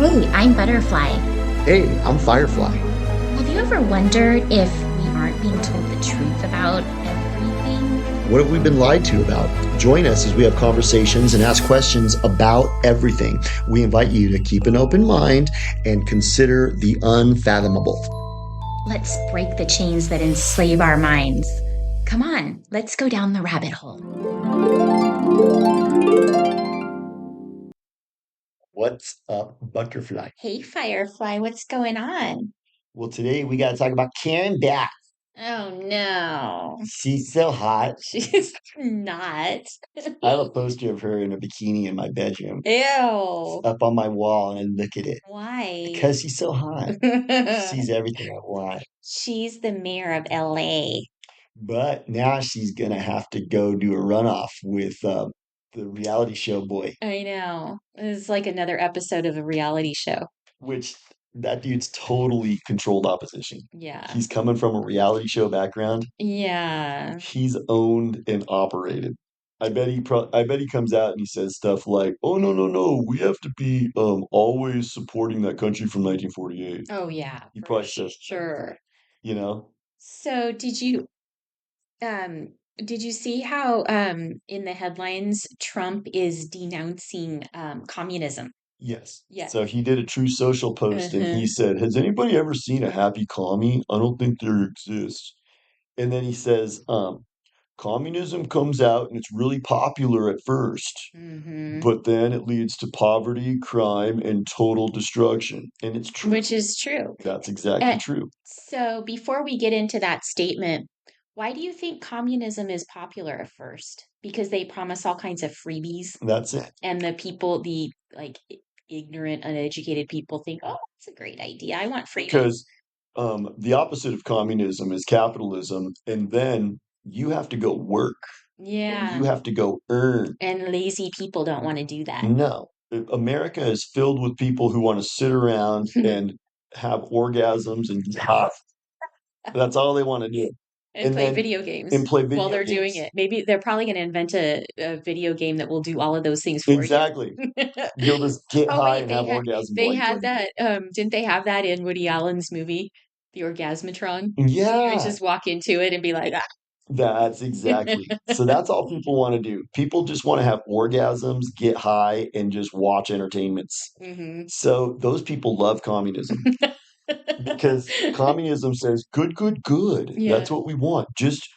Hey, I'm Butterfly. Hey, I'm Firefly. Have you ever wondered if we aren't being told the truth about everything? What have we been lied to about? Join us as we have conversations and ask questions about everything. We invite you to keep an open mind and consider the unfathomable. Let's break the chains that enslave our minds. Come on, let's go down the rabbit hole. What's up, Butterfly? Hey, Firefly, what's going on? Well, today we got to talk about Karen Bass. Oh, no. She's so hot. She's not. I have a poster of her in a bikini in my bedroom. Ew. It's up on my wall, and I look at it Why? because she's so hot. She's everything I want. She's the mayor of LA. But now she's gonna have to go do a runoff with the reality show boy, I know. It's like another episode of a reality show. which that dude's totally controlled opposition. Yeah. He's coming from a reality show background. Yeah. He's owned and operated. I bet he comes out and he says stuff like, "Oh no, no, no, we have to be always supporting that country from 1948." Oh, yeah, He for probably says, sure. you know, So um did you see how in the headlines Trump is denouncing communism? yes. Yeah. So he did a True Social post and Uh-huh. he said, "Has anybody ever seen a happy commie? I don't think there exists." And then he says, communism comes out and it's really popular at first, Mm-hmm. but then it leads to poverty, crime, and total destruction. And it's Which true. is true. That's exactly Uh, true. so before we get into that statement, why do you think communism is popular at first? Because they promise all kinds of freebies. That's it. And the people, the like ignorant, uneducated people think, oh, that's a great idea. I want freebies. Because the opposite of communism is capitalism. And then you have to go work and you Yeah. have to go earn. And lazy people don't want to do that. No. America is filled with people who want to sit around and have orgasms and get hot. That's all they want to do. And And play then video games and play while video they're doing games. it. Maybe they're probably going to invent a video game that will do all of those things for you. Exactly. You'll just get Oh high wait, and have orgasms while you play the game. didn't they have that in Woody Allen's movie, The Orgasmatron? You would Yeah, just walk into it and be like, that's exactly. So that's all people want to do. People just want to have orgasms, get high, and just watch entertainments. hmm So those people love communism because communism says good, good, good. Yeah. That's what we want. Just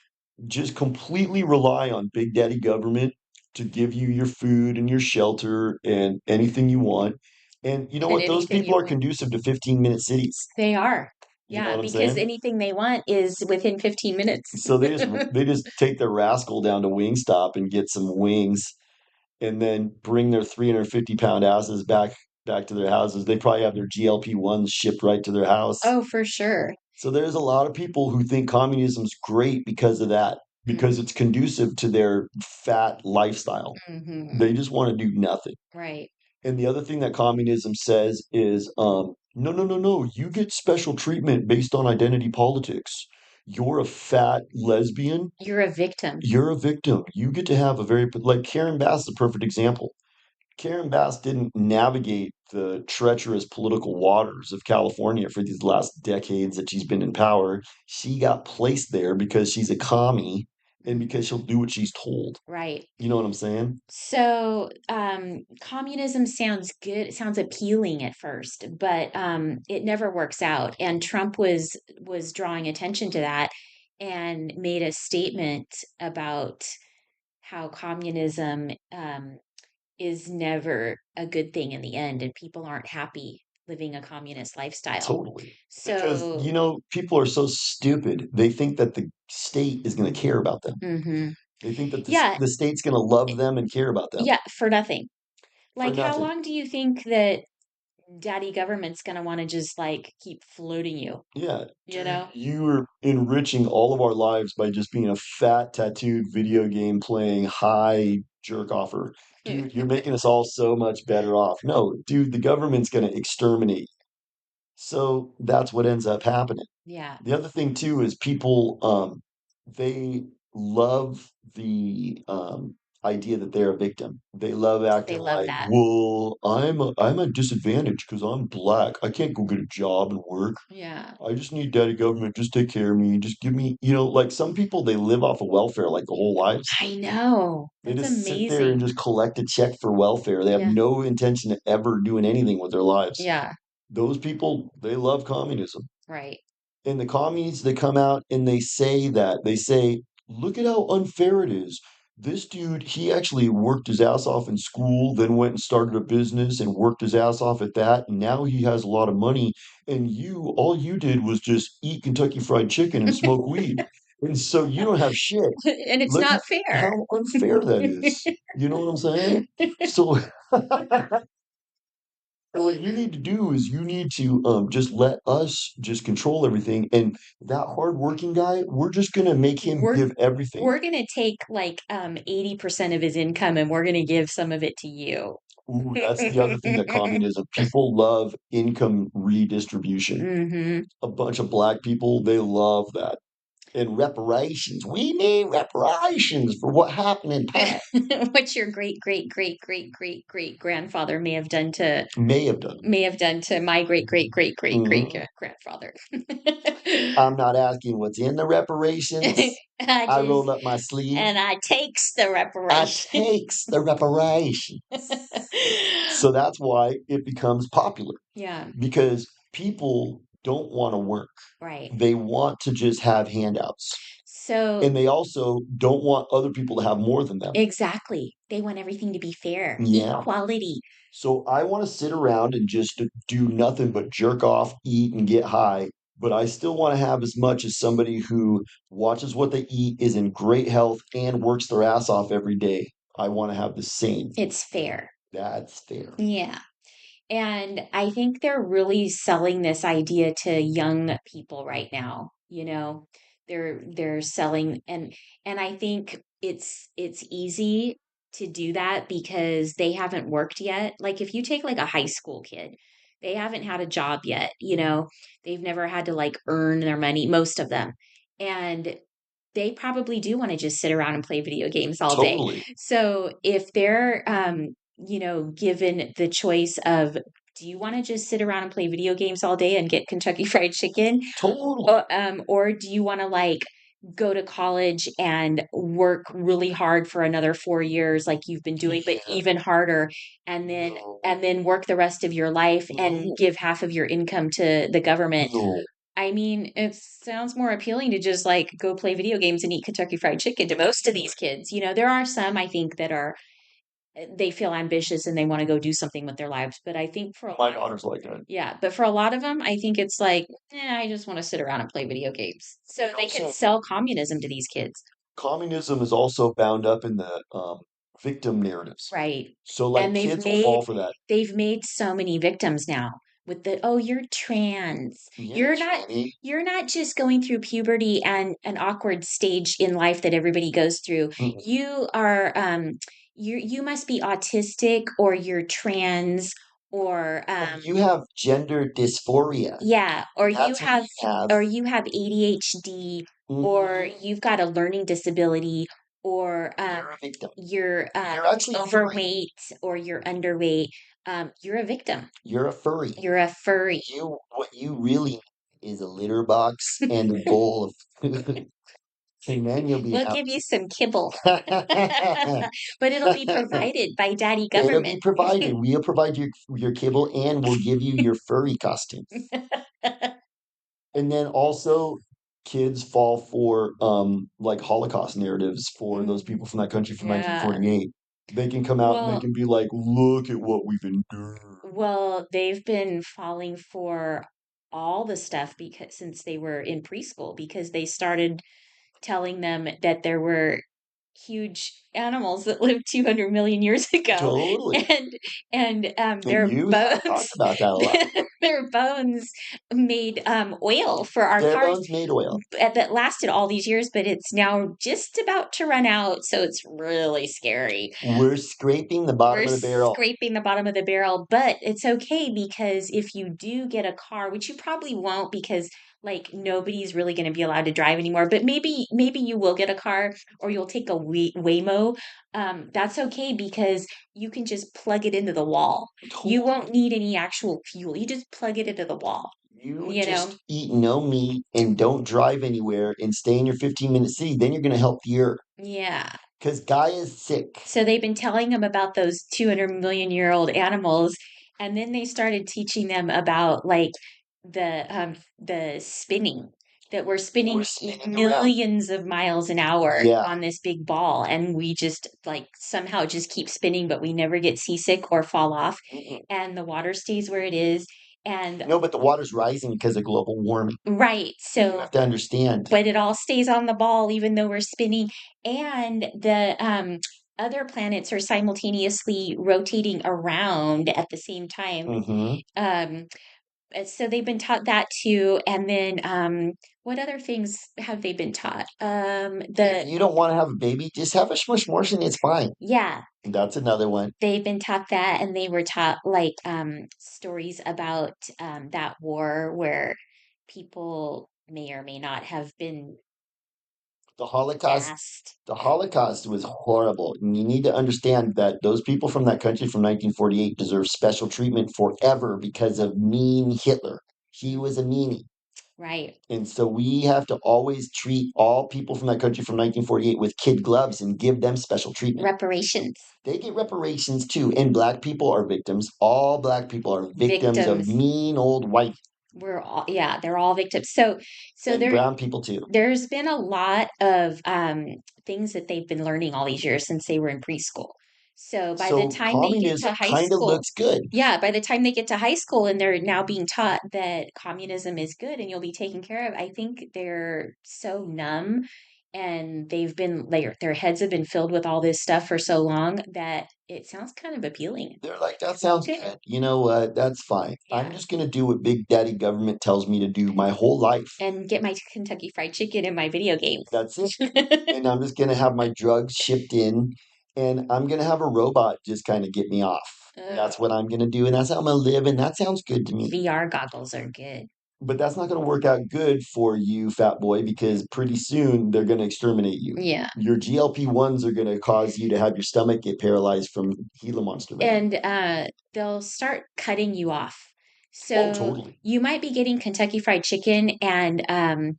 completely rely on big daddy government to give you your food and your shelter and anything you want. And you know And what? Those anything people you are want. conducive to 15-minute cities. They are. You know Yeah, what I'm because saying? anything they want is within 15 minutes. So they just take their rascal down to Wingstop and get some wings and then bring their 350-pound asses back to their houses. They probably have their GLP-1s shipped right to their house. Oh, for sure. So there's a lot of people who think communism's great because of that, because it's conducive to their fat lifestyle. Mm-hmm. They just want to do nothing. Right. And the other thing that communism says is, no, no, no, no, you get special treatment based on identity politics. You're a fat lesbian. You're a victim. You're a victim. You get to have a very, like Karen Bass is a perfect example. Karen Bass didn't navigate the treacherous political waters of California for these last decades that she's been in power. She got placed there because she's a commie and because she'll do what she's told. Right. You know what I'm saying? So, communism sounds good. It sounds appealing at first, but it never works out. And Trump was drawing attention to that and made a statement about how communism is never a good thing in the end, and people aren't happy living a communist lifestyle. Totally. Because, So, people are so stupid. They think that the state is going to care about them. mhm. They think that Yeah, the state's going to love them and care about them yeah, for nothing. for Like, how nothing. long do you think that daddy government's gonna want to just like keep floating you, Yeah, you dude, know? you are enriching all of our lives by just being a fat, tattooed video game playing high jerk offer. Dude, you're making us all so much better off. No, dude, the government's going to exterminate. So that's what ends up happening. Yeah. The other thing too is people they love the idea that they're a victim. They love They acting love like, that. well, I'm at disadvantage because I'm black. I can't go get a job and work. Yeah. I just need daddy government. Just take care of me. Just give me, like some people, they live off of welfare like the whole lives. I know. They That's just sit there and amazing. just collect a check for welfare. They have Yeah. no intention of ever doing anything with their lives. Yeah. Those people, they love communism. Right. And the commies, they come out and they say that. They say, look at how unfair it is. This dude, he actually worked his ass off in school, then went and started a business and worked his ass off at that. And now he has a lot of money. And all you did was just eat Kentucky Fried Chicken and smoke weed. And so you don't have shit. And it's Look not fair. how unfair that is. You know what I'm saying? So so what you need to do is you need to just let us just control everything. And that hardworking guy, we're just gonna make him we're give everything. we're gonna take like 80% of his income and we're gonna give some of it to you. Ooh, that's the other thing that communism, people love income redistribution. Hmm. A bunch of black people, they love that. And reparations. We need reparations for what happened in past. What your great great great great great great grandfather May have done. may have done to my great great great great great Mhm. grandfather. I'm not asking what's in the reparations. I I just rolled up my sleeve. and I takes the I reparation. takes the reparations. So that's why it becomes popular Yeah, because people don't want to work. right. They want to just have handouts. So And they also don't want other people to have more than them. exactly. They want everything to be fair. Yeah. Equality. So I want to sit around and just do nothing but jerk off, eat, and get high. But I still want to have as much as somebody who watches what they eat, is in great health, and works their ass off every day. I want to have the same. It's fair. That's fair. Yeah. And I think they're really selling this idea to young people right now. They're selling and I think it's easy to do that because they haven't worked yet. Like if you take like a high school kid, they haven't had a job yet. They've never had to like earn their money, most of them. And they probably do want to just sit around and play video games all day. Totally. So if they're given the choice of do you want to just sit around and play video games all day and get Kentucky Fried Chicken? Totally. Or do you want to like go to college and work really hard for another 4 years like you've been doing, but Yeah. even harder, and then No. and then work the rest of your life and No. give half of your income to the government? No. I mean, it sounds more appealing to just like go play video games and eat Kentucky Fried Chicken to most of these kids. There are some I think that are they feel ambitious and they want to go do something with their lives. But I think for a My lot of daughter's like that. yeah, but for a lot of them, I think it's like, I just want to sit around and play video games. So they could Also, sell communism to these kids. communism is also bound up in the victim narratives. Right. So, like, And kids will fall for that. they've made so many victims now with the, oh, you're trans. Yeah, You're not tranny. you're not just going through puberty and an awkward stage in life that everybody goes through. Mm-mm. You are you must be autistic or you're trans or Or you have gender dysphoria. yeah, or That's what you have. you have ADHD, or Mhm. you've got a learning disability, or You're a victim. you're You're actually furry. overweight, or you're underweight. You're a victim. You're a furry. You're a furry. What you really need is a litter box and a bowl of food. And then you'll be We'll give you some kibble, happy. but it'll be provided by daddy It'll government. be provided. We'll provide your kibble and we'll give you your furry costume. And then also kids fall for like Holocaust narratives for those Mm, people from that country from yeah. 1948. They can come out and they Well, can be like, look at what we've endured. they've been falling for all the stuff because since they were in preschool because they started telling them that there were huge animals that lived 200 million years ago Totally. and And their you have bones talked about that a lot. their bones made oil for our Their cars bones made oil. that lasted all these years, but it's now just about to run out, so it's really scary. We're scraping the bottom We're of the barrel. scraping the bottom of the barrel, but it's okay because if you do get a car, which you probably won't because like nobody's really going to be allowed to drive anymore. But maybe you will get a car or you'll take a Waymo. That's okay because you can just plug it into the wall. You Totally. won't need any actual fuel. You just plug it into the wall, You you know? just eat no meat and don't drive anywhere and stay in your 15-minute city, then you're going to help the earth. Yeah. Because Guy is sick. So they've been telling them about those 200 million-year-old animals, and then they started teaching them about like the spinning that we're We're spinning spinning around. millions of miles an hour Yeah. on this big ball, and we just like somehow just keep spinning, but we never get seasick or fall off, Mm-mm. and the water stays where it is. And No, but the water's rising because of global warming. right, You so have to understand. but it all stays on the ball even though we're spinning, and the other planets are simultaneously rotating around at the same time. Hmm. um so they've been taught that too, and then what other things have they been taught? If The you don't want to have a baby, just have a smushmorphin. It's fine. Yeah, That's another one. they've been taught that, and they were taught like stories about that war where people may or may not have been The Holocaust. gassed. The Holocaust was horrible. And you need to understand that those people from that country from 1948 deserve special treatment forever because of mean Hitler. He was a meanie. Right. And so we have to always treat all people from that country from 1948 with kid gloves and give them special treatment. Reparations. They get reparations too. And black people are victims. All black people are victims of Victims. mean old white We're all, yeah, they're all victims. So and brown people too. there's been a lot of things that they've been learning all these years since they were in preschool. So by the So time they get to communism high kind of school, looks good. yeah, by the time they get to high school and they're now being taught that communism is good and you'll be taken care of, I think they're so numb, and they've been like their heads have been filled with all this stuff for so long that it sounds kind of appealing. They're like, that sounds Good. good. You know what? That's fine. I'm Yeah. just going to do what Big Daddy government tells me to do my whole life. And get my Kentucky Fried Chicken in my video games. That's it. And I'm just going to have my drugs shipped in and I'm going to have a robot just kind of get me off. That's what I'm going to do. And that's how I'm going to live. And that sounds good to me. VR goggles are good. But that's not going to work out good for you, fat boy, because pretty soon they're going to exterminate you. Yeah. Your GLP-1s are going to cause you to have your stomach get paralyzed from Gila Monster Man. And they'll start cutting you off. Oh, So totally. you might be getting Kentucky Fried Chicken and an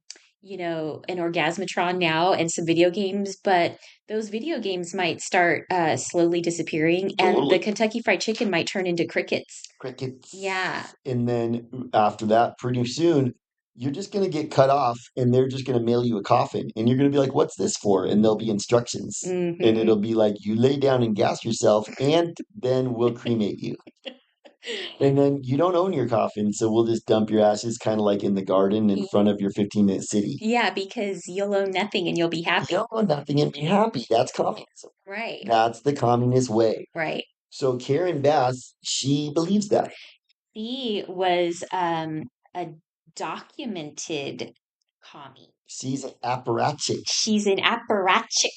Orgasmatron now and some video games, but those video games might start slowly disappearing, and the Totally. Kentucky Fried Chicken might turn into crickets. Crickets. Yeah. And then after that, pretty soon, you're just going to get cut off and they're just going to mail you a coffin. And you're going to be like, what's this for? And there'll be instructions. And Hmm. it'll be like, you lay down and gas yourself, and then we'll cremate you. And then you don't own your coffin, so we'll just dump your ashes kind of like in the garden in front of your 15-minute city. Yeah, because you'll own nothing and you'll be happy. You'll own nothing and be happy. That's communism. Right. That's the communist way. Right. So Karen Bass, she believes that. She was a documented commie. She's an apparatchik. She's an apparatchik.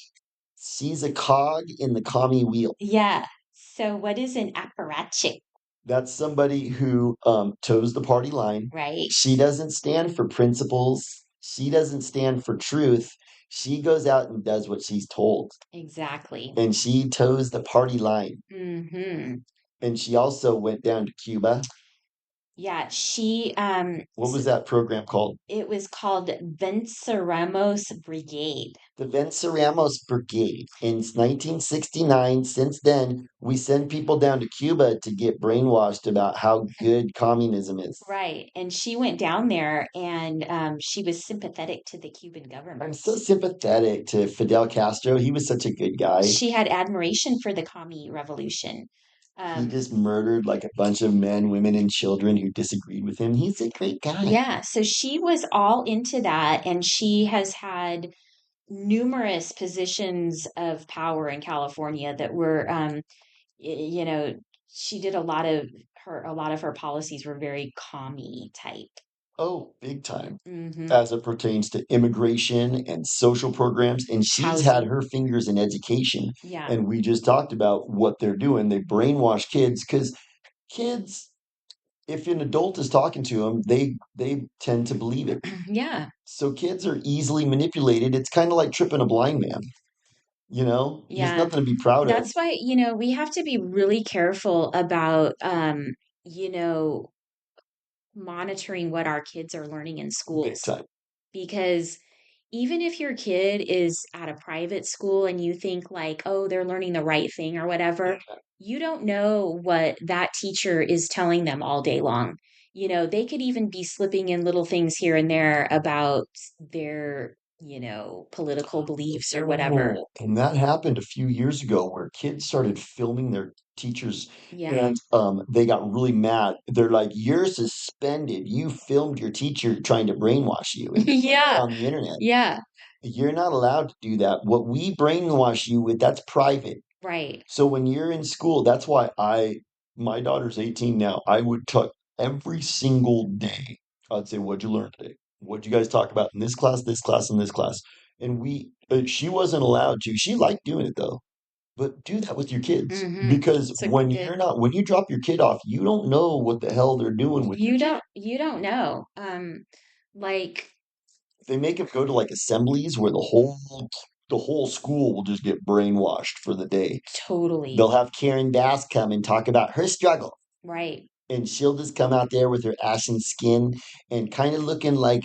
She's a cog in the commie wheel. Yeah. So what is an apparatchik? That's somebody who toes the party line. Right. She doesn't stand for principles. She doesn't stand for truth. She goes out and does what she's told. Exactly. And she toes the party line. Mm-hmm. And she also went down to Cuba. Yeah, she What was that program called? it was called Venceremos Brigade. The Venceramos Brigade. In 1969, since then, we send people down to Cuba to get brainwashed about how good communism is. Right. And she went down there, and she was sympathetic to the Cuban I'm government. so sympathetic to Fidel Castro. He was such a good guy. She had admiration for the commie revolution. He just murdered like a bunch of men, women, and children who disagreed with him. He's a great guy. Yeah, so she was all into that, and she has had numerous positions of power in California that were, you know, she did a lot of her policies were very commie type. Oh, big time. Hmm. As it pertains to immigration and social programs. And she's had Housing. her fingers in education. Yeah. And we just talked about what they're doing. They brainwash kids because kids, if an adult is talking to them, they tend to believe it. Yeah. So kids are easily manipulated. It's kind of like tripping a blind man, you know? There's Yeah. nothing to be proud of. That's why, we have to be really careful about, you know, monitoring what our kids are learning in Big schools. time. Because even if your kid is at a private school and you think like, oh, they're learning the right thing or whatever, you don't know what that teacher is telling them all day long. They could even be slipping in little things here and there about their, political beliefs or whatever. Oh, and that happened a few years ago where kids started filming their teachers Yeah. and they got really mad. They're like, "You're suspended. You filmed your teacher trying to brainwash you and put it Yeah. on the internet. Yeah. You're not allowed to do that. What we brainwash you with, that's private. Right. So when you're in school, that's why my daughter's 18 now. I would talk every single day. I'd say, "What'd you learn today? What'd you guys talk about in this class, and this class?" And she wasn't allowed to. She liked doing it though. But do that with your kids Mm-hmm. because It's a when good you're not, when you drop your kid off, you don't know what the hell they're doing with your kid. you don't know. Like They make them go to like assemblies where the whole school will just get brainwashed for the day. totally. They'll have Karen Bass come and talk about her struggle. Right. And she'll just come out there with her ashen skin and kind of looking like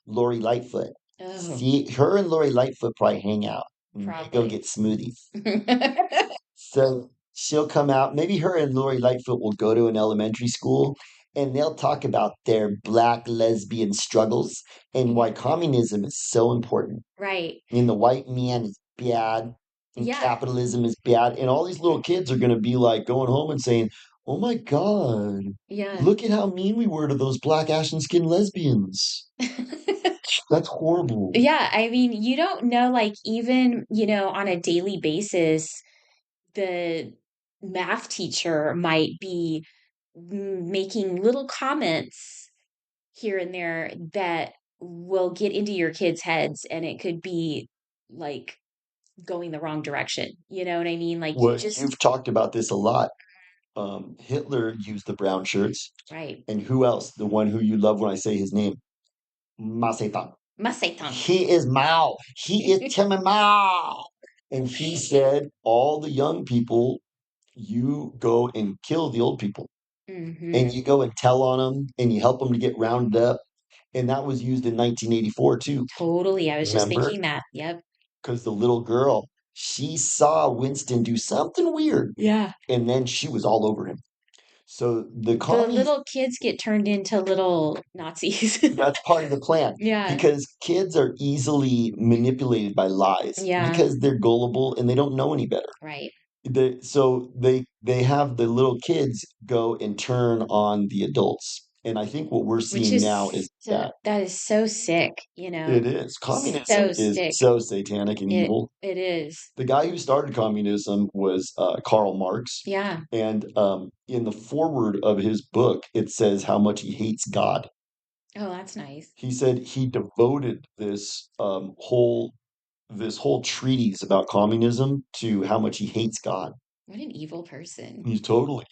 Lori Lightfoot. Oh, See, her and Lori Lightfoot probably hang out and they go probably. get smoothies. So she'll come out. Maybe her and Lori Lightfoot will go to an elementary school and they'll talk about their black lesbian struggles and why communism is so important. Right. And the white man is bad and Yeah. capitalism is bad. And all these little kids are going to be like going home and saying, "Oh my God, Yeah. look at how mean we were to those black ashen skin lesbians. That's horrible." Yeah, I mean, you don't know, like, even, on a daily basis, the math teacher might be making little comments here and there that will get into your kids' heads, and it could be like going the wrong direction. You know what I mean? Like, you Well, just, you've talked about this a lot. Hitler used the brown shirts. right. And who else? The one who you love when I say his name, Mao Tse Tung. Must say tongue. He is Mao. He is Tim Mao. And he said, all the young people, you go and kill the old people. Hmm. And you go and tell on them and you help them to get rounded up. And that was used in 1984 too. Totally. I was just Remember? thinking that. Yep. Because the little girl, she saw Winston do something weird Yeah. and then she was all over him. So the The commies, little kids get turned into little Nazis. that's part of the plan Yeah. because kids are easily manipulated by lies Yeah. because they're gullible and they don't know any better. Right. So they have the little kids go and turn on the adults. And I think what we're Which seeing now is is that that is so sick, it is. Communism so is sick. so satanic and It evil. it is. The guy who started communism was Karl Marx. Yeah. And in the foreword of his book, it says how much he hates God. Oh, that's nice. He said he devoted this whole treatise about communism to how much he hates God. What an evil person. He's totally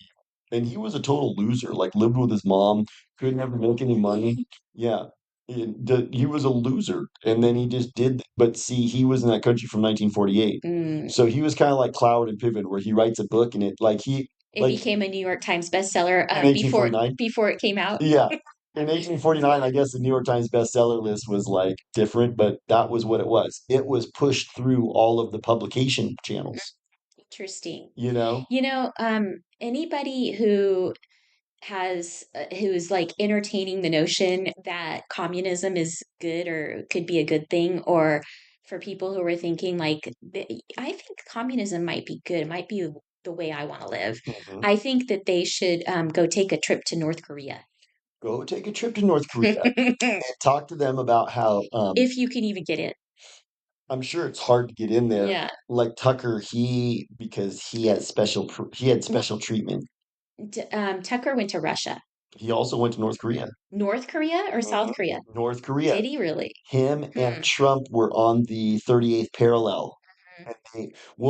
and he was a total loser, like lived with his mom, could never make any money. Yeah. He was a loser. And then he just did, but see, he was in that country from 1948. Mm. So he was kind of like Cloward and Piven, where he writes a book and It like became a New York Times bestseller in before 1849. before it came out. Yeah. In 1849, I guess the New York Times bestseller list was like different, but that was what it was. It was pushed through all of the publication channels, Interesting. you know? Anybody who's like entertaining the notion that communism is good or could be a good thing, or for people who are thinking like, I think communism might be good, it might be the way I want to live. Mhm. I think that they should go take a trip to North Korea. Go take a trip to North Korea and talk to them about how If you can even get in. I'm sure it's hard to get in there. Yeah. Like Tucker, because he had special treatment. Tucker went to Russia. He also went to North Korea. North Korea or South Mhm. Korea? North Korea. Did he really? Him and Hmm. Trump were on the 38th parallel. And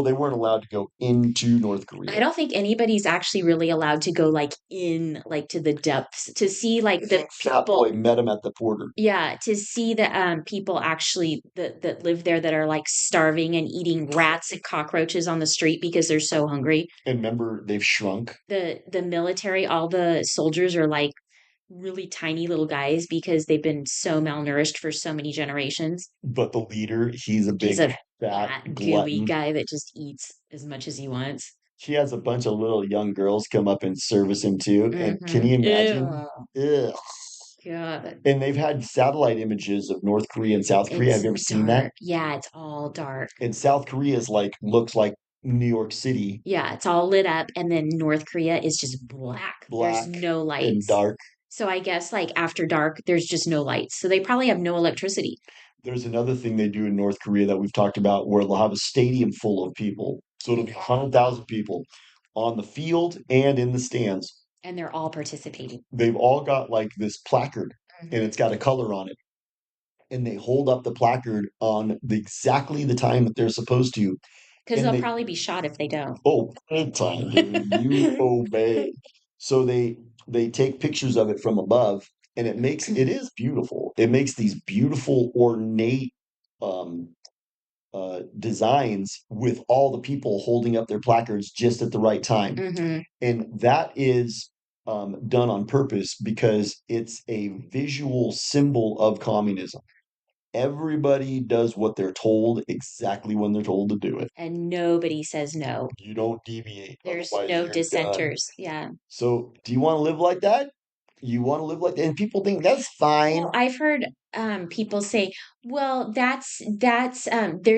they weren't allowed to go into North I Korea. don't think anybody's actually really allowed to go like in like to the depths to see like I the think Fat people. Boy met him at the border. Yeah, to see the people actually that live there that are like starving and eating rats and cockroaches on the street because they're so hungry. And remember, they've shrunk. The military, all the soldiers are like really tiny little guys because they've been so malnourished for so many generations. But the leader, he's a He's big a fat fat, gooey glutton. guy that just eats as much as he wants. He has a bunch of little young girls come up and service him too. And can Mm-hmm. you imagine? Ew. Ugh. God. And they've had satellite images of North Korea and South Korea. Have It's you ever seen that? dark. Yeah, it's all dark. And South Korea is like looks like New York City, Yeah, it's all lit up, and then North Korea is just black. There's black no and lights. dark. So I guess like after dark, there's just no lights. So they probably have no electricity. There's another thing they do in North Korea that we've talked about where they'll have a stadium full of people. So it'll be 100,000 people on the field and in the stands. And they're all participating. They've all got like this placard and Mm-hmm. it's got a color on it. And they hold up the placard on exactly the time that they're supposed to. Because And they'll they, probably be shot if they don't. oh, big time, dude, you obey. So they take pictures of it from above and it is beautiful. It makes these beautiful ornate um designs with all the people holding up their placards just at the right time. Mm-hmm. And that is done on purpose because it's a visual symbol of communism. Everybody does what they're told exactly when they're told to do it. And nobody says no. You don't deviate, There's otherwise no you're done. dissenters. Yeah. So, do you want to live like that? You want to live like that? And people think that's fine. Well, I've heard people say, well, there's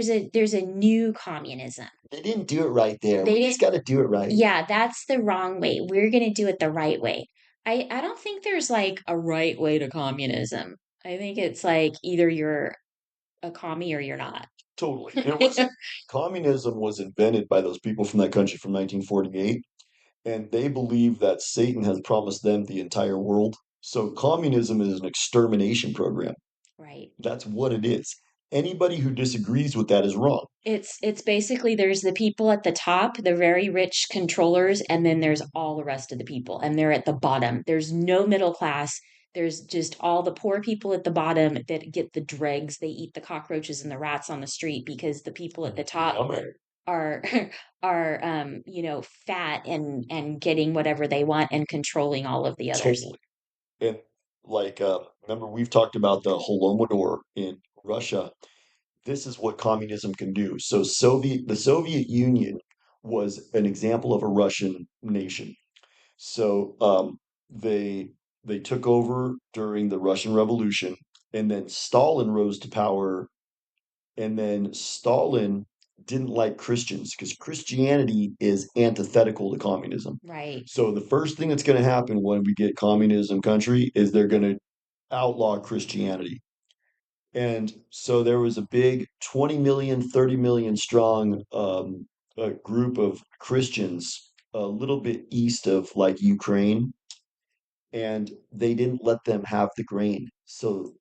a new communism. They didn't do it right there. They We just didn't got to do it right. Yeah, that's the wrong way. We're going to do it the right way. I don't think there's like a right way to communism. I think it's like either you're a commie or you're not. Totally. It was communism was invented by those people from that country from 1948, and they believe that Satan has promised them the entire world. So communism is an extermination program. Right. That's what it is. Anybody who disagrees with that is wrong. It's basically there's the people at the top, the very rich controllers, and then there's all the rest of the people, and they're at the bottom. There's no middle class. There's just all the poor people at the bottom that get the dregs. They eat the cockroaches and the rats on the street because the people at the top Yummy. are fat and getting whatever they want and controlling all of the others. Totally. And like, remember we've talked about the Holodomor in Russia. This is what communism can do. So the Soviet Union was an example of a Russian nation. So they they took over during the Russian Revolution, and then Stalin rose to power, and then Stalin didn't like Christians because Christianity is antithetical to communism. Right. So the first thing that's going to happen when we get communism country is they're going to outlaw Christianity. And so there was a big 20 million, 30 million strong group of Christians a little bit east of like Ukraine, and they didn't let them have the grain. So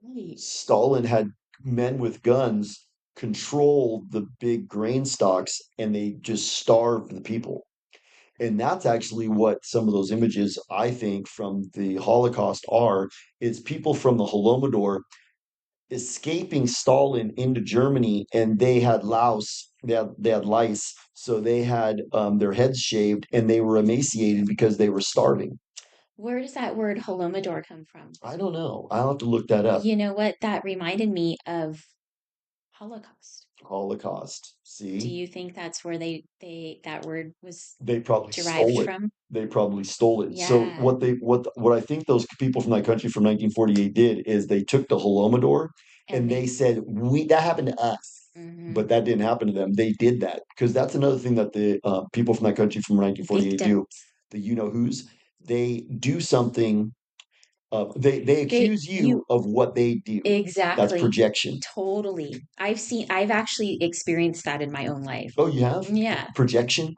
Right. Stalin had men with guns control the big grain stocks and they just starved the people. And that's actually what some of those images I think from the Holocaust are is people from the Holodomor escaping Stalin into Germany, and they had louse, they had lice, so they had their heads shaved, and they were emaciated because they were starving. Where does that word Holodomor come from? I don't know. I'll have to look that up. You know what? That reminded me of Holocaust. Holocaust. Do See, you think that's where they that word was they probably derived stole it. from? They probably stole it. So Yeah. what I think those people from that country from 1948 did is they took the Holodomor And and they they said we that happened to us. hmm But that didn't happen to them. They did that because that's another thing that the people from that country from 1948 do. victims. The you know who's they do something. They They accuse you you of what they do. That's exactly. projection. Totally. I've actually experienced that in my own life. Oh, you have Yeah. projection.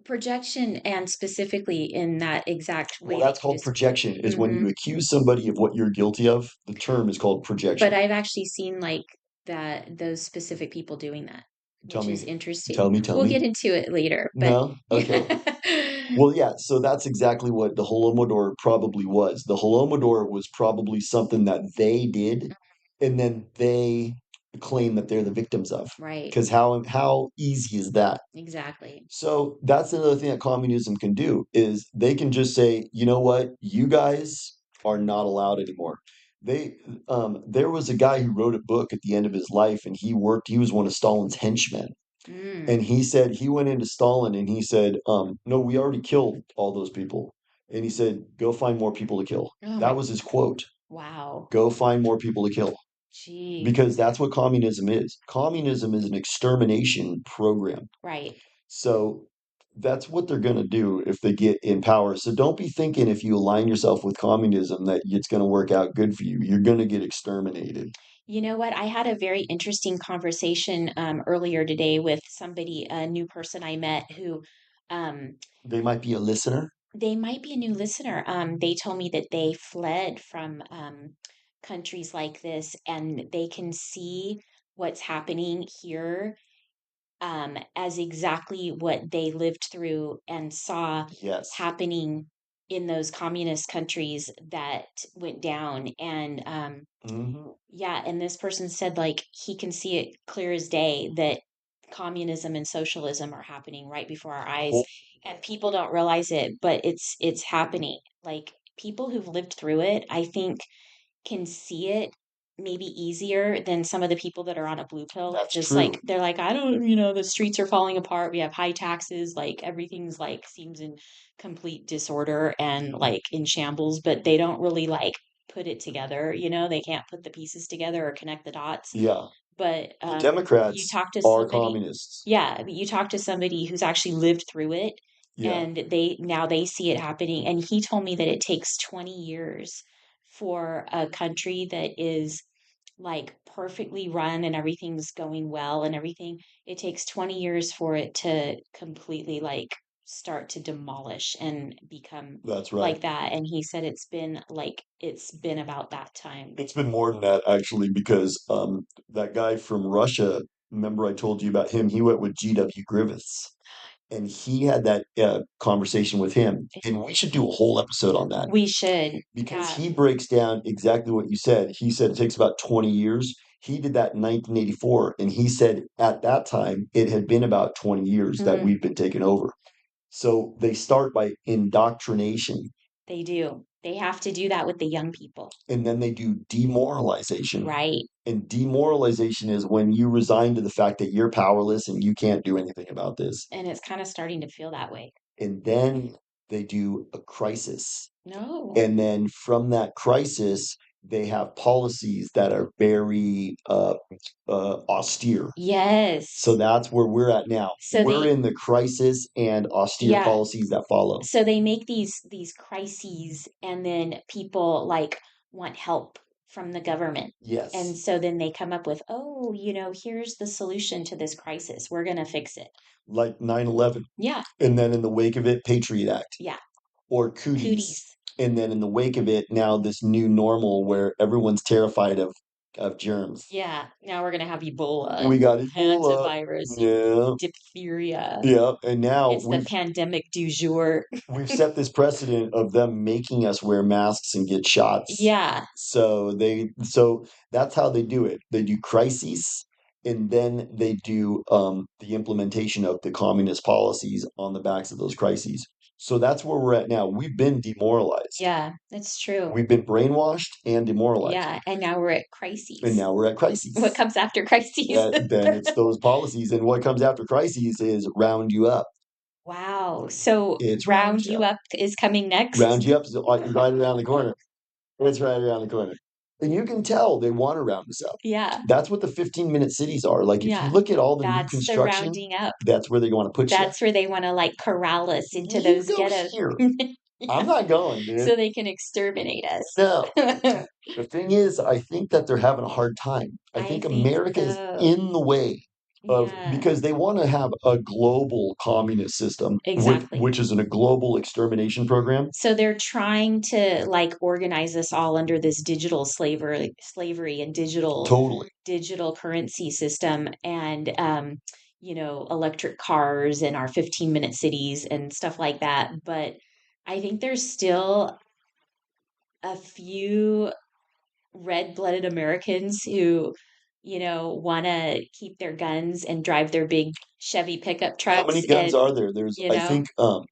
Projection and specifically in that exact Well, way that that's you called just projection. Is when hmm you accuse somebody of what you're guilty of. The term is called But projection. I've actually seen like that those specific people doing that. Tell which is me, interesting. tell me, tell We'll me. get into it later, but No? Okay. yeah. Well, yeah, so that's exactly what the Holodomor probably was. The Holodomor was probably something that they did, and then they claim that they're the victims of. Right, Because how easy is that? exactly. So that's another thing that communism can do is they can just say, you know what, you guys are not allowed anymore. They there was a guy who wrote a book at the end of his life, and he was one of Stalin's henchmen. And Mm. he said he went into Stalin and he said, no, we already killed all those people. And he said, go find more people to kill. Oh That my, was his quote. wow. Go find more people to kill. Gee, Because that's what communism is. Communism is an extermination program. right. So that's what they're going to do if they get in power. So don't be thinking if you align yourself with communism that it's going to work out good for you. You're going to get exterminated. You know what? I had a very interesting conversation earlier today with somebody, a new person I met who um, They might be a listener. they might be a new listener. They told me that they fled from countries like this and they can see what's happening here as exactly what they lived through and saw Yes. happening in those communist countries that went down. And Hmm. yeah, and this person said like he can see it clear as day that communism and socialism are happening right before our eyes, and people don't realize it, but it's happening. Like people who've lived through it, I think can see it maybe easier than some of the people that are on a blue pill. That's Just like true. they're like, I don't, the streets are falling apart. We have high taxes, like everything's like seems in complete disorder and like in shambles, but they don't really like put it together, they can't put the pieces together or connect the dots. Yeah. But The you Democrats talk to are somebody, communists. yeah, you talk to somebody who's actually lived through it Yeah, and they see it happening. And he told me that it takes 20 years for a country that is like perfectly run and everything's going well and everything. It takes 20 years for it to completely like start to demolish and become that's right. like that. And he said it's been about that time. It's been more than that actually, because that guy from Russia, remember I told you about him? He went with G.W. Griffiths, and he had that conversation with him. And we should do a whole episode on that We should. because Yeah. he breaks down exactly what you said. He said it takes about 20 years. He did that in 1984, and he said at that time it had been about 20 years that Mhm. we've been taken over. So they start by indoctrination, They do. They have to do that with the young people. and then they do demoralization. Right. And demoralization is when you resign to the fact that you're powerless and you can't do anything about this. And it's kind of starting to feel that way. And then they do a crisis. No. And then from that crisis, they have policies that are very austere. So Yes. that's where we're at now. So We're they in the crisis and austere yeah, policies that follow. so they make these crises and then people like want help from the government. And Yes, so then they come up with, "Oh, here's the solution to this crisis. We're going to fix it." like 9/11. Yeah. And then in the wake of it, Patriot Act. Yeah. Or cooties. Cooties. And then in the wake of it, now this new normal where everyone's terrified of germs. Yeah. Now we're going to have Ebola We and got Ebola. hantavirus and Yeah, diphtheria. yeah. And now It's the pandemic du jour. we've set this precedent of them making us wear masks and get shots. Yeah. So that's how they do it. They do crises, and then they do the implementation of the communist policies on the backs of those crises. So that's where we're at now. We've been demoralized. Yeah, it's true. We've been brainwashed and demoralized, Yeah, and now we're at and crises. now we're at What crises. comes after crises? Then it's those policies, and what comes after crises is round you up. Wow. So It's round Round you You up. Up is coming next? Round you up is right around the corner. It's right around the corner. And you can tell they want to round us up. Yeah. That's what the 15-minute cities are. Like if you Yeah. look at all the new That's the construction, rounding up. that's where they want to put you. That's where they want to like corral us into You those go ghettos. here. I'm Yeah. not going, dude. So they can exterminate us. No. The thing is, I think that they're having a hard time. I I think think America is so. in the way of Yeah, because they want to have a global communist system, exactly. which is in a global extermination program. So they're trying to like organize us all under this digital slavery and digital Totally. digital currency system. And electric cars and our 15-minute cities and stuff like that. But I think there's still a few red-blooded Americans who, want to keep their guns and drive their big Chevy pickup How many trucks guns and, are there? you know,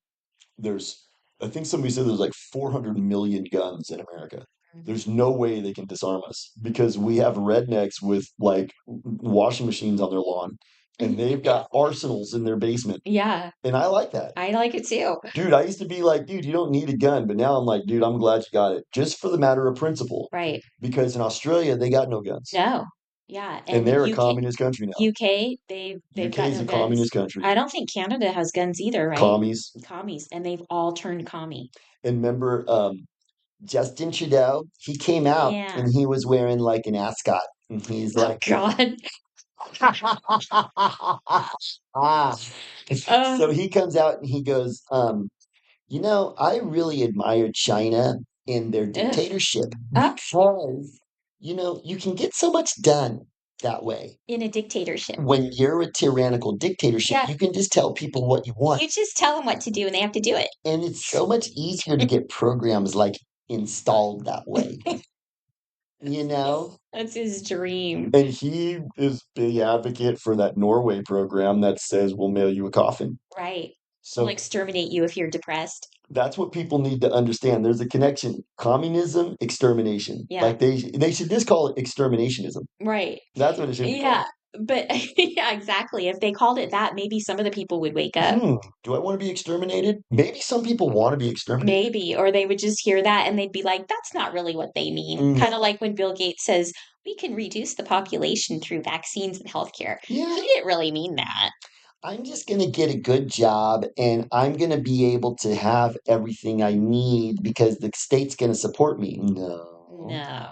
There's I think somebody said there's like 400 million guns in America. Mhm. There's no way they can disarm us because we have rednecks with like washing machines on their lawn and they've Yeah. got arsenals in their basement. Yeah, And I like that. I like it too. Dude, I used to be like, dude, you don't need a gun, but now I'm like, dude, I'm glad you got it. Just for the matter of principle. Right. Because in Australia they got no guns. No. Yeah, And and they're a communist country now. UK, they've UK got is no a guns. communist country. I don't think Canada has guns either, right? Commies. Commies, and they've all turned commie. And remember, Justin Trudeau, he came out Yeah. and he was wearing like an ascot. And he's Oh like, God. ah. Uh, So he comes out and he goes, I really admire China and their ugh. dictatorship Uh, because, you can get so much done that way. in a dictatorship. When you're a tyrannical dictatorship, Yeah, you can just tell people what you want. you just tell them what to do and they have to do And it's so much easier to get programs like installed that way, it. you know? That's his dream. And he is the advocate for that Norway program that says we'll mail you a coffin. Right. We'll So exterminate you if you're depressed. that's what people need to understand. There's a connection. Communism, extermination. Yeah. Like they should just call it exterminationism. Right. That's what it should be Yeah. called. But yeah, exactly. If they called it that, maybe some of the people would wake up. Do I want to be exterminated? Maybe some people want to be exterminated. Maybe, or they would just hear that and they'd be like, that's not really what they mean. Kind of No. like when Bill Gates says, we can reduce the population through vaccines and healthcare. Yeah, He didn't really mean that. I'm just going to get a good job and I'm going to be able to have everything I need because the state's going to support me. No. No.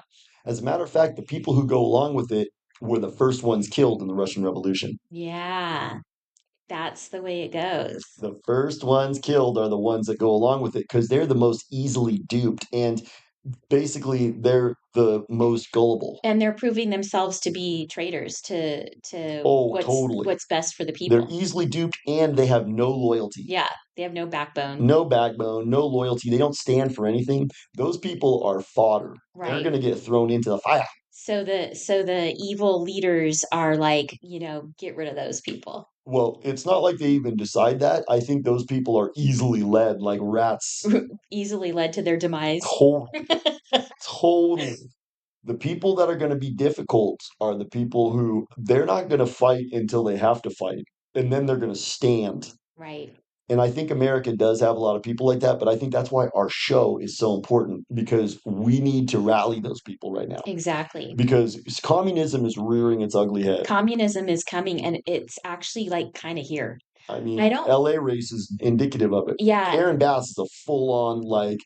As a matter of fact, the people who go along with it were the first ones killed in the Russian Revolution. Yeah, that's the way it goes. The first ones killed are the ones that go along with it because they're the most easily duped and basically they're the most gullible. And they're proving themselves to be traitors to Oh, totally. what's best for the They're people. easily duped and they have no loyalty. Yeah, they have no backbone. No backbone, no loyalty. They don't stand for anything. Those people are fodder. They're Right. going to get thrown into the fire. So the evil leaders are like, get rid of those people. Well, it's not like they even decide that. I think those people are easily led like rats. Easily led to their demise. Totally. Totally. The people that are going to be difficult are the people who they're not going to fight until they have to fight. And then they're going to stand. Right. And I think America does have a lot of people like that, but I think that's why our show is so important because we need to rally those people right now. Exactly. Because communism is rearing its ugly head. Communism is coming and it's actually like kind of here. I I mean, don't, LA race is indicative of it. yeah, Karen Bass is a full on, like,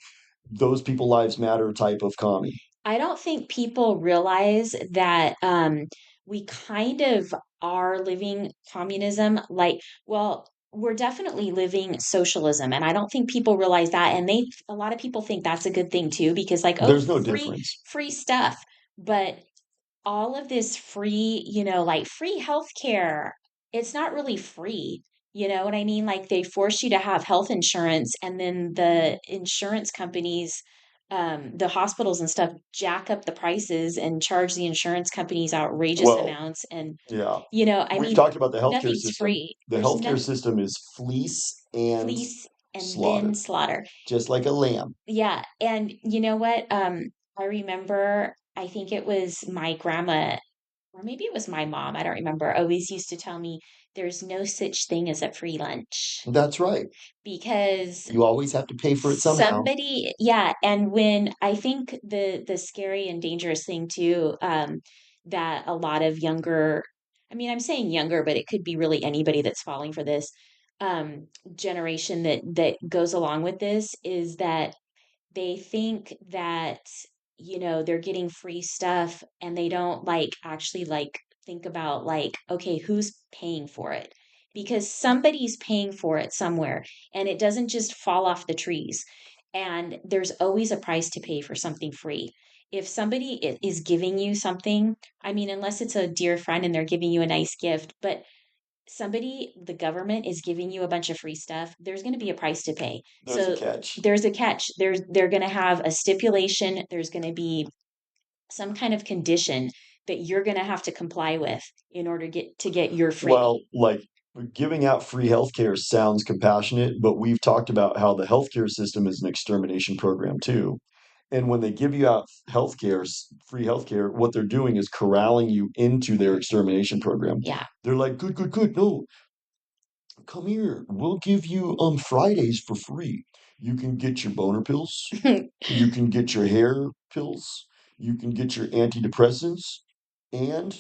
those people lives matter type of commie. I don't think people realize that we kind of are living communism. Like, well, we're definitely living socialism, and I don't think people realize that. And a lot of people think that's a good thing too, because like, oh, There's no free, difference. free stuff. But all of this free, like free healthcare, it's not really free. You know what I mean? Like they force you to have health insurance, and then the insurance companies, the hospitals and stuff jack up the prices and charge the insurance companies outrageous Well, amounts. And, yeah. I We've mean, talked about the healthcare nothing's system. free. The There's healthcare nothing, system is fleece and fleece and then slaughter, slaughter. just like a lamb. Yeah, and you know what? I remember, I think it was my grandma, or maybe it was my mom, I don't remember, always used to tell me there's no such thing as a free lunch That's right. because You always have to pay for it somehow. somebody, yeah, and when I think the scary and dangerous thing too, that a lot of younger, I mean, I'm saying younger, but it could be really anybody that's falling for this generation that goes along with this is that they think that they're getting free stuff and they don't like actually like think about like, okay, who's paying for it, because somebody's paying for it somewhere and it doesn't just fall off the trees, and there's always a price to pay for something free. If somebody is giving you something, I mean, unless it's a dear friend and they're giving you a nice gift, but the government is giving you a bunch of free stuff, there's going to be a price to pay. There's a So catch. there's a catch. They're going to have a stipulation. There's going to be some kind of condition that you're going to have to comply with in order to get your Well, freedom. like giving out free healthcare sounds compassionate, but we've talked about how the healthcare system is an extermination program too. And when they give you out healthcare, free healthcare, what they're doing is corralling you into their extermination program. Yeah. They're like, good, good, good. No, come here. We'll give you Fridays for free. You can get your boner pills. You can get your hair pills. You can get your antidepressants, and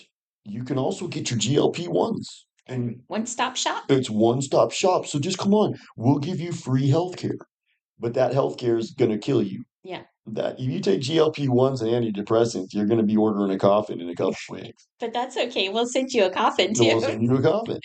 you can also get your GLP-1s. And And one-stop shop. it's one-stop shop. So just come on. We'll give you free healthcare. But that healthcare is going to kill you. Yeah. That if you take GLP-1s and antidepressants, you're going to be ordering a coffin in a couple of weeks. But that's okay. We'll send you a coffin too. We'll send you a coffin.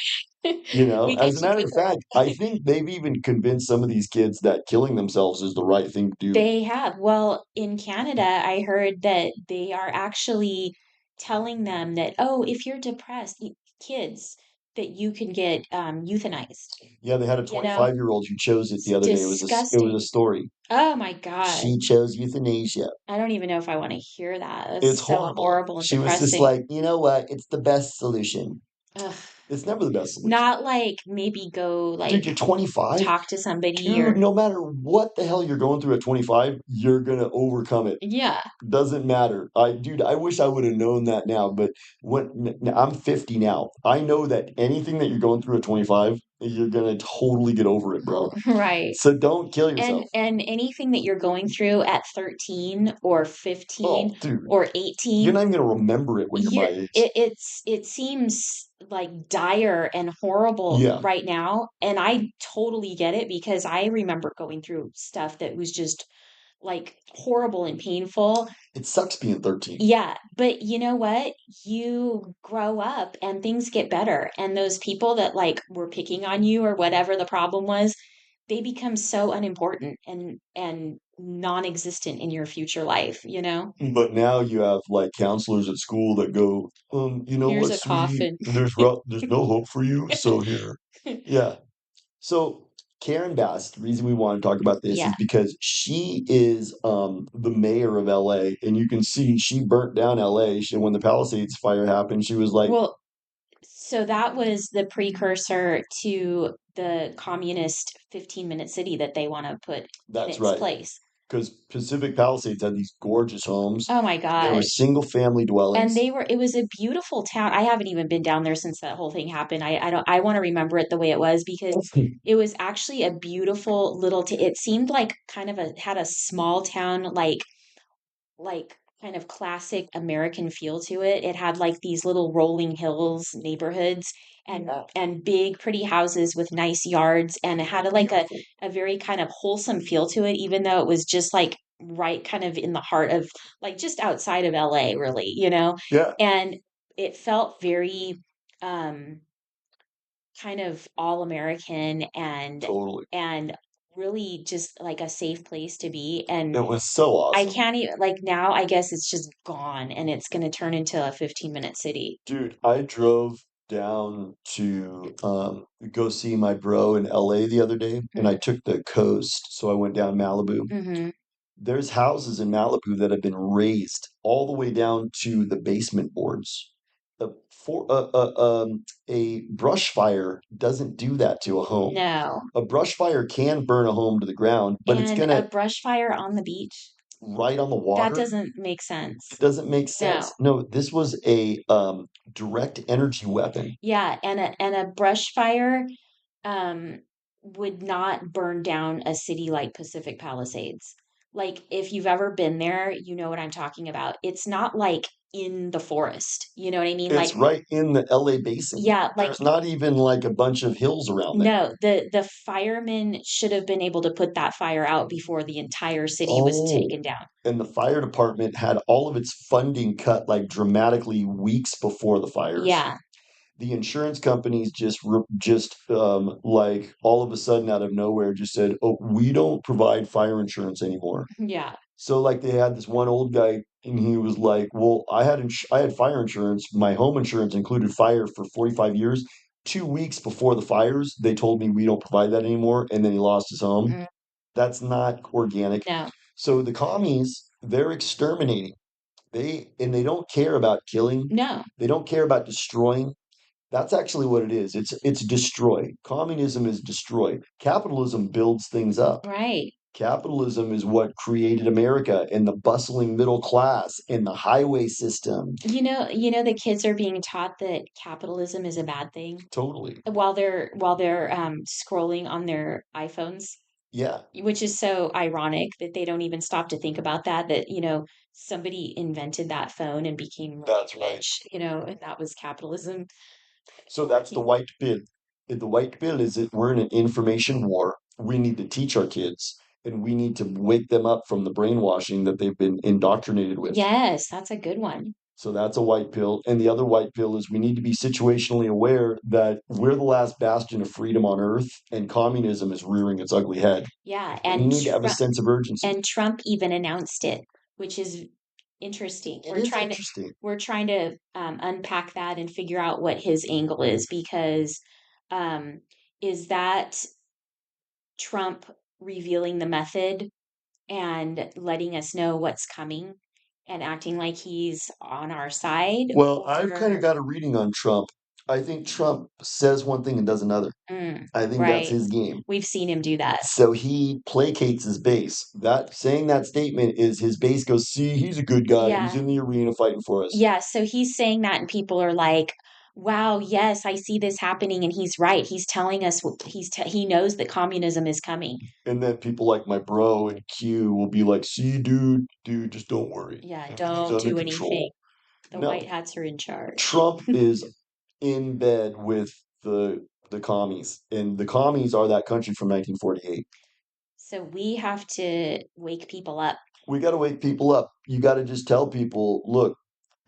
You know, We as get a you matter of paperwork. fact, I think they've even convinced some of these kids that killing themselves is the right thing to do. They have. Well, in Canada, I heard that they are actually telling them that, oh, if you're depressed, kids, that you can get euthanized. Yeah, they had a You know, 25-year-old who chose it it's the other day. It was a disgusting. story. Oh my God. She chose euthanasia. I don't even know if I want to hear that. It's That's so horrible. horrible and She was just depressing. like, you know what? It's the best solution. Ugh. It's never the best solution. Not like maybe go Dude, like you're 25. talk to somebody Dude, or, no matter what the hell you're going through at 25, you're gonna overcome it. yeah. Doesn't matter. I wish I would have known that now, but I'm 50 now. I know that anything that you're going through at 25, you're gonna totally get over it, bro. Right. So don't kill And yourself. anything that you're going through at 13 or 15 Oh, dude, or you're 18, not even gonna remember it when you're my age. it seems like dire and horrible Yeah, right now, and I totally get it because I remember going through stuff that was just like horrible and painful. it sucks being 13. Yeah, but you know what? You grow up and things get better. And those people that like were picking on you or whatever the problem was, they become so unimportant and non-existent in your future life, you know? But now you have like counselors at school that go, you know Here's what, a sweetie, coffin. there's no hope for you, so here. Yeah. So Karen Bass, the reason we want to talk about this Yeah. is because she is the mayor of LA, and you can see she burnt down LA. When the Palisades fire happened, she was like, Well, so that was the precursor to the communist 15-minute city that they want to put in "That's its right," place. because Pacific Palisades had these gorgeous homes. Oh my They were gosh. single family And dwellings. it was a beautiful town. I haven't even been down there since that whole thing happened. I don't, I want to remember it the way it was because it was actually a beautiful it seemed like kind of had a small town, like kind of classic American feel to it. It had like these little rolling hills neighborhoods Yeah, and big pretty houses with nice yards, and it had like beautiful. a very kind of wholesome feel to it, even though it was just like right kind of in the heart of like just outside of LA really, you know? Yeah, And it felt very um kind of all American totally. and really just like a safe place to be. And It was so I awesome. can't even like now I guess it's just gone and it's going to turn into a 15-minute city. Dude, I drove down to go see my bro in LA the other day, and I Mhm. took the coast, so I went down Malibu. Mhm. There's houses in Malibu that have been raised all the way down to the basement boards. A brush fire doesn't do that to a home. No. A brush fire can burn a home to the ground, but it's And a gonna brush fire on the beach? right on the That water. doesn't make It sense. doesn't make No. sense. No, this was a direct energy weapon. Yeah, and a brush fire um would not burn down a city like Pacific Palisades. Like if you've ever been there, you know what I'm talking about. It's not like in the forest. You know what I mean? It's Like right in the LA basin. yeah, like There's not even like a bunch of hills around there. no, the firemen should have been able to put that fire out before the entire city was Oh, taken down. and the fire department had all of its funding cut like dramatically weeks before the fires. Yeah, The insurance companies just like all of a sudden out of nowhere just said, "Oh, we don't provide fire insurance anymore." yeah, So like they had this one old guy and he was like, "Well, I had fire insurance. My home insurance included fire for 45 years. 2 weeks before the fires, they told me we don't provide that anymore, and then he lost his home. Mm, That's not organic. no, So the commies, they're exterminating. They don't care about killing. no, They don't care about destroying. That's actually what it is. It's destroy. Communism is destroy. Capitalism builds things up. right. Capitalism is what created America and the bustling middle class and the highway system. The kids are being taught that capitalism is a bad thing Totally. while they're scrolling on their iPhones, Yeah, which is so ironic that they don't even stop to think about that somebody invented that phone and became really that's right. rich, and that was capitalism So that's the working. white pill. The white pill is that we're in an information war. We need to teach our kids and we need to wake them up from the brainwashing that they've been indoctrinated with. Yes, that's a good one. So that's a white pill. And the other white pill is we need to be situationally aware that we're the last bastion of freedom on earth and communism is rearing its ugly head. Yeah, And we and need to have a sense of urgency. Trump even announced it, which is interesting. It is interesting. We're trying to unpack that and figure out what his angle is because um, is that Trump revealing the method and letting us know what's coming and acting like he's on our side, Well, I've kind of or got a reading on Trump. I think Trump says one thing and does another. I think that's right? his game. We've seen him do that. So he placates his base. That saying that statement is his base goes, see, he's a good guy. He's Yeah. in the arena fighting for us. Yeah, so he's saying that, and people are like, "Wow, yes, I see this happening," and he's right. He's telling us he knows that communism is coming. And then people like my bro and Q will be like, see, dude, just don't worry. Yeah, Everything's don't under do anything. control. The white No, hats are in charge. Trump is in bed with the commies, and the commies are that country from 1948. So we have to wake people up. We got to wake people up. You got to just tell people, look,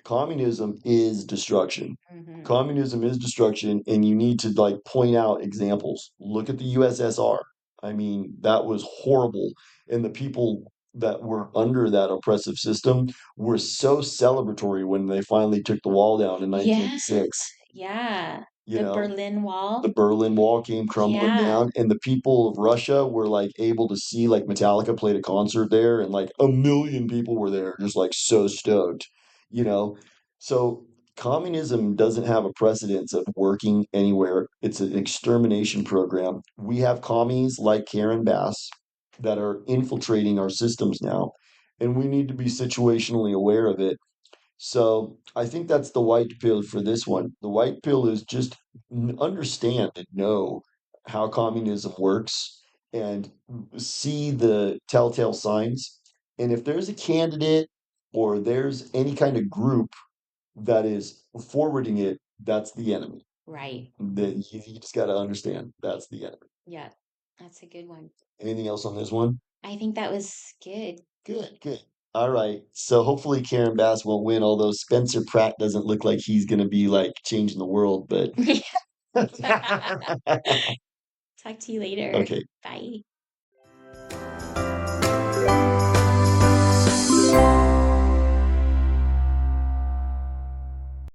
communism is destruction. Hmm. Communism is destruction, and you need to like point out examples. Look at the USSR. I mean, that was horrible. And the people that were under that oppressive system were so celebratory when they finally took the wall down in Yeah, 1986. yeah. You The know, Berlin Wall. the Berlin Wall came crumbling Yeah, down, and the people of Russia were like able to see like Metallica played a concert there, and like a million people were there, just like so stoked, you know. So communism doesn't have a precedence of working anywhere. It's an extermination program. We have commies like Karen Bass that are infiltrating our systems now, and we need to be situationally aware of it. So I think that's the white pill for this one. The white pill is just understand and know how communism works and see the telltale signs. And if there's a candidate or there's any kind of group that is forwarding it, that's the enemy. right. That you just got to understand that's the enemy. Yeah, that's a good one. Anything else on this one? I think that was good. Good, good. All right. So hopefully Karen Bass won't win, although Spencer Pratt doesn't look like he's going to be like changing the world, but Talk to you later. okay. Bye.